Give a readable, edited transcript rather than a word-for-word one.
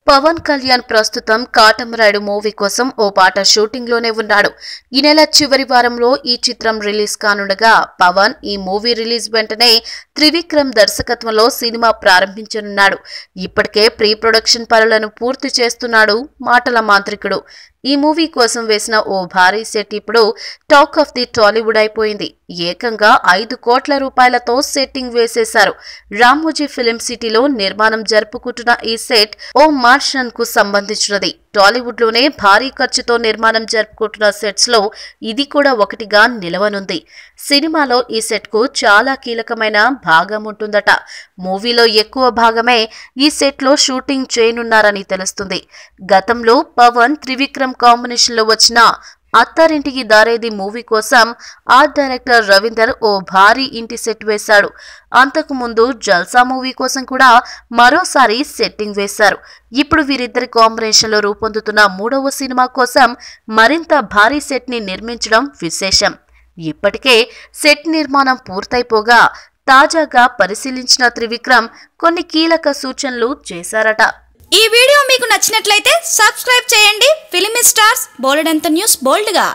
పవన్ కళ్యాణ్ ప్రస్తుతం కాటమరాయుడు మూవీ కోసం ఓ పాట షూటింగ్ లోనే ఉన్నాడు. ఈ నెల చివరి వారంలో ఈ చిత్రం రిలీజ్ కానుండగా పవన్ ఈ మూవీ రిలీజ్ వెంటనే త్రివిక్రమ్ దర్శకత్వంలో సినిమా ప్రారంభించనున్నాడు. ఇప్పటికే ప్రీ ప్రొడక్షన్ పనులను పూర్తి చేస్తున్నాడు మాటల మాంత్రికుడు. ఈ మూవీ కోసం వేసిన ఓ భారీ సెట్ ఇప్పుడు టాక్ ఆఫ్ ది టాలీవుడ్ అయిపోయింది. ఏకంగా 5 కోట్ల రూపాయలతో సెట్టింగ్ వేసేశారు. రామోజీ ఫిలిం సిటీలో నిర్మాణం జరుపుకుంటున్న ఈ సెట్ ఓ మార్షన్ కు సంబంధించినది. టాలీవుడ్ లోనే భారీ ఖర్చుతో నిర్మాణం జరుపుకుంటున్న సెట్స్ లో ఇది కూడా ఒకటిగా నిలవనుంది. సినిమాలో ఈ సెట్ కు చాలా కీలకమైన భాగం ఉంటుందట. మూవీలో ఎక్కువ భాగమే ఈ సెట్ లో షూటింగ్ చేయనున్నారని తెలుస్తుంది. గతంలో పవన్ త్రివిక్రమ్ కాంబినేషన్ లో వచ్చిన అత్తారింటికి దారేది మూవీ కోసం ఆర్ట్ డైరెక్టర్ రవీందర్ ఓ భారీ ఇంటి సెట్ వేశాడు. అంతకు ముందు జల్సా మూవీ కోసం కూడా మరోసారి సెట్టింగ్ వేశారు. ఇప్పుడు వీరిద్దరి కాంబినేషన్ లో రూపొందుతున్న 3వ సినిమా కోసం మరింత భారీ సెట్ ని నిర్మించడం విశేషం. ఇప్పటికే సెట్ నిర్మాణం పూర్తయిపోగా తాజాగా పరిశీలించిన త్రివిక్రమ్ కొన్ని కీలక సూచనలు చేశారట. ఈ వీడియో మీకు నచ్చినట్లయితే సబ్స్క్రైబ్ చేయండి. ఫిలిమి స్టార్స్ బోలెడంత న్యూస్ బోల్డ్ గా.